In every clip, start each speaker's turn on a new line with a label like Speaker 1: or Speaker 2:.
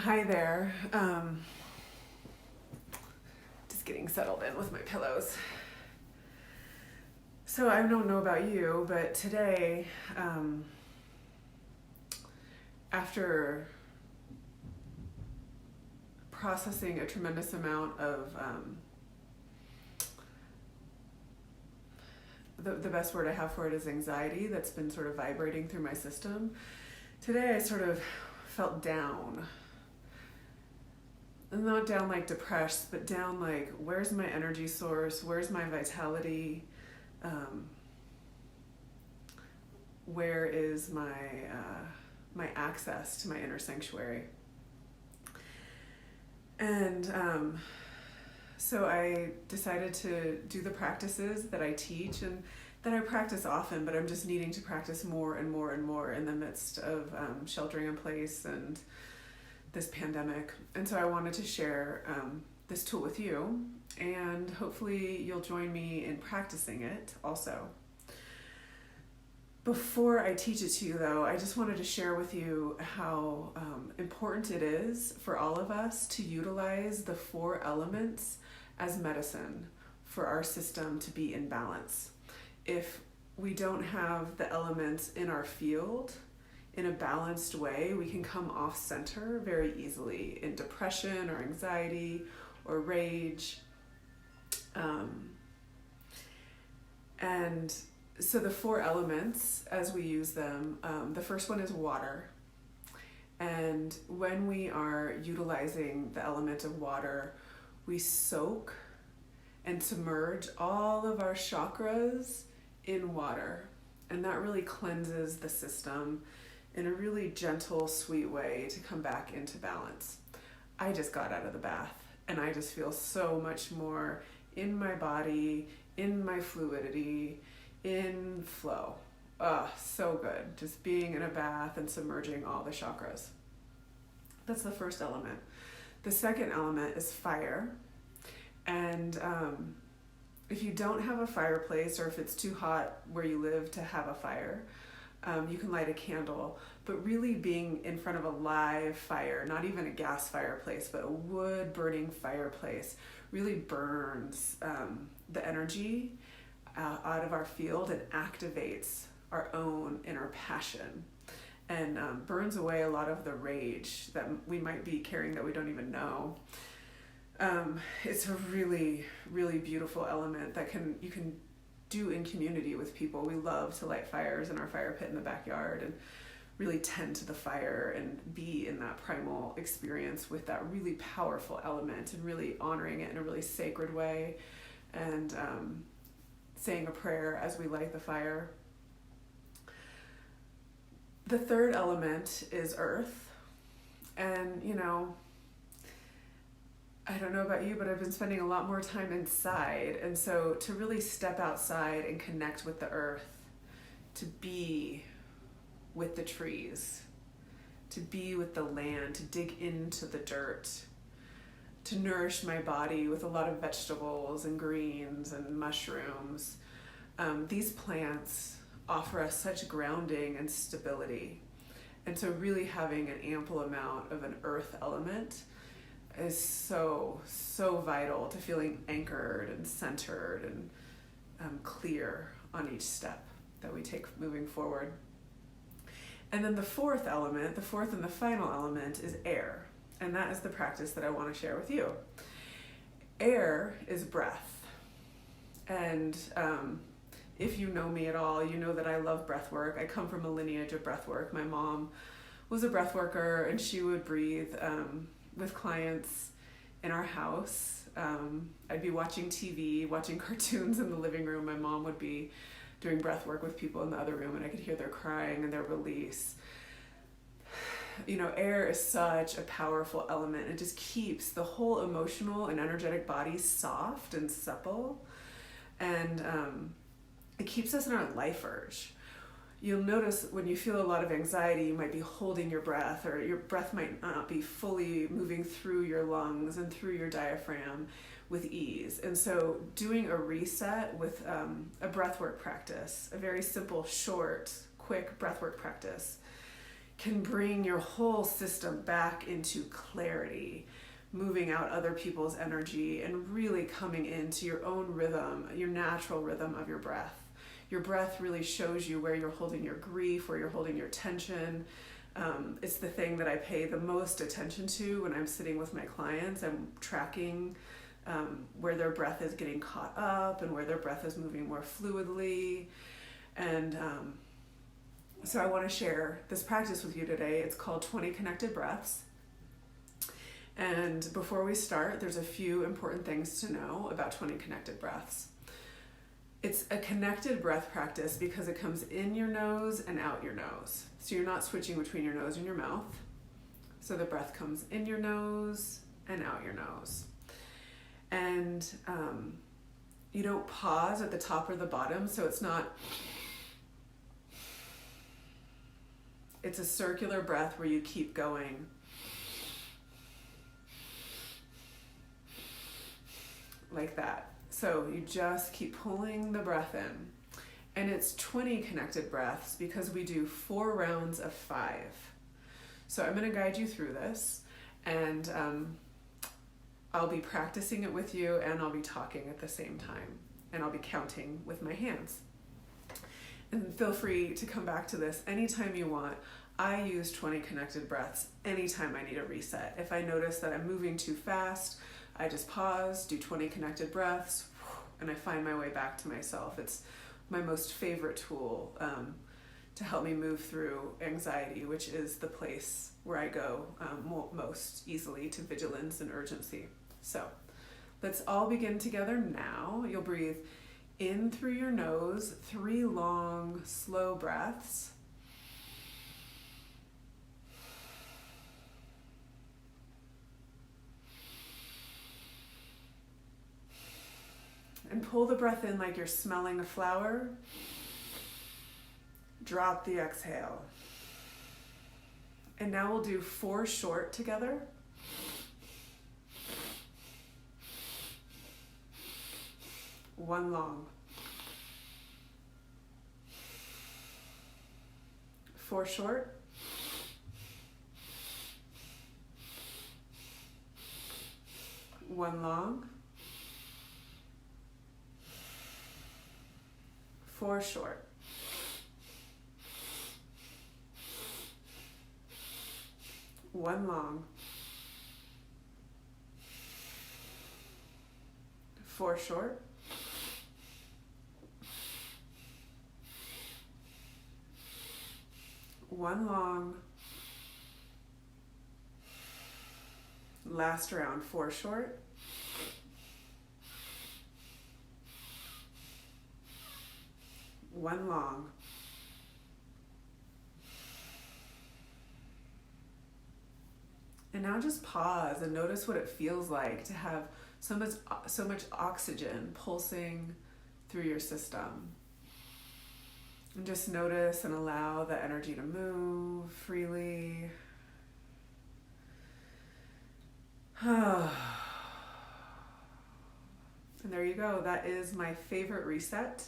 Speaker 1: Hi there. Just getting settled in with my pillows. So I don't know about you, but today, after processing a tremendous amount of, the best word I have for it is anxiety that's been sort of vibrating through my system, today I sort of felt down. And not down like depressed, but down like, where's my energy source? Where's my vitality? Where is my access to my inner sanctuary? And so I decided to do the practices that I teach and that I practice often, but I'm just needing to practice more and more and more in the midst of sheltering in place and this pandemic. And so I wanted to share this tool with you, and hopefully you'll join me in practicing it also. Before I teach it to you though, I just wanted to share with you how important it is for all of us to utilize the 4 elements as medicine for our system to be in balance. If we don't have the elements in our field in a balanced way, we can come off center very easily in depression or anxiety or rage. And so the 4 elements, as we use them, the first one is water. And when we are utilizing the element of water, we soak and submerge all of our chakras in water. And that really cleanses the system in a really gentle, sweet way to come back into balance. I just got out of the bath and I just feel so much more in my body, in my fluidity, in flow. So good. Just being in a bath and submerging all the chakras. That's the first element. The second element is fire. And if you don't have a fireplace, or if it's too hot where you live to have a fire, you can light a candle, but really being in front of a live fire, not even a gas fireplace, but a wood burning fireplace, really burns the energy out of our field and activates our own inner passion, and burns away a lot of the rage that we might be carrying that we don't even know. It's a really, really beautiful element that you can do in community with people. We love to light fires in our fire pit in the backyard and really tend to the fire and be in that primal experience with that really powerful element and really honoring it in a really sacred way, and saying a prayer as we light the fire. The third element is earth. And I don't know about you, but I've been spending a lot more time inside. And so to really step outside and connect with the earth, to be with the trees, to be with the land, to dig into the dirt, to nourish my body with a lot of vegetables and greens and mushrooms. These plants offer us such grounding and stability. And so really having an ample amount of an earth element is so, so vital to feeling anchored and centered and clear on each step that we take moving forward. And then the fourth and the final element is air. And that is the practice that I want to share with you. Air is breath. And if you know me at all, you know that I love breath work. I come from a lineage of breath work. My mom was a breath worker, and she would breathe with clients in our house. I'd be watching TV, watching cartoons in the living room. My mom would be doing breath work with people in the other room, and I could hear their crying and their release. Air is such a powerful element. It just keeps the whole emotional and energetic body soft and supple, and it keeps us in our life urge. You'll notice when you feel a lot of anxiety, you might be holding your breath, or your breath might not be fully moving through your lungs and through your diaphragm with ease. And so doing a reset with a breathwork practice, a very simple, short, quick breathwork practice, can bring your whole system back into clarity, moving out other people's energy and really coming into your own rhythm, your natural rhythm of your breath. Your breath really shows you where you're holding your grief, where you're holding your tension. It's the thing that I pay the most attention to when I'm sitting with my clients. I'm tracking where their breath is getting caught up and where their breath is moving more fluidly. And so I want to share this practice with you today. It's called 20 Connected Breaths. And before we start, there's a few important things to know about 20 Connected Breaths. It's a connected breath practice because it comes in your nose and out your nose. So you're not switching between your nose and your mouth. So the breath comes in your nose and out your nose. And you don't pause at the top or the bottom, so it's a circular breath where you keep going. Like that. So you just keep pulling the breath in. And it's 20 connected breaths because we do 4 rounds of 5. So I'm going to guide you through this, and I'll be practicing it with you, and I'll be talking at the same time, and I'll be counting with my hands. And feel free to come back to this anytime you want. I use 20 connected breaths anytime I need a reset. If I notice that I'm moving too fast, I just pause, do 20 connected breaths, and I find my way back to myself. It's my most favorite tool to help me move through anxiety, which is the place where I go most easily to vigilance and urgency. So let's all begin together now. You'll breathe in through your nose, 3 long, slow breaths. And pull the breath in like you're smelling a flower. Drop the exhale. And now we'll do 4 short together. One long. 4 short. One long. 4 short. One long. 4 short. One long. Last round, 4 short. One long. And now just pause and notice what it feels like to have so much oxygen pulsing through your system. And just notice and allow the energy to move freely. And there you go. That is my favorite reset.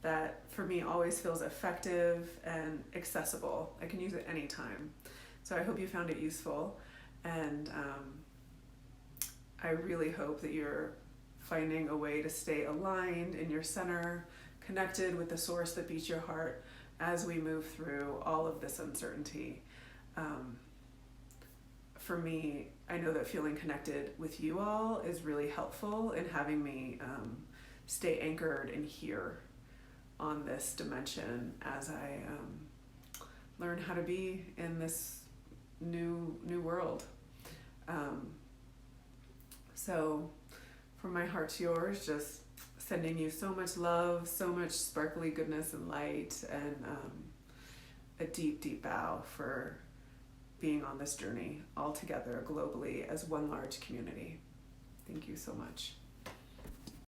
Speaker 1: That for me always feels effective and accessible. I can use it anytime. So I hope you found it useful, and I really hope that you're finding a way to stay aligned in your center, connected with the source that beats your heart as we move through all of this uncertainty. For me, I know that feeling connected with you all is really helpful in having me stay anchored and here on this dimension as I learn how to be in this new world. So from my heart to yours, just sending you so much love, so much sparkly goodness and light, and a deep, deep bow for being on this journey all together globally as one large community. Thank you so much.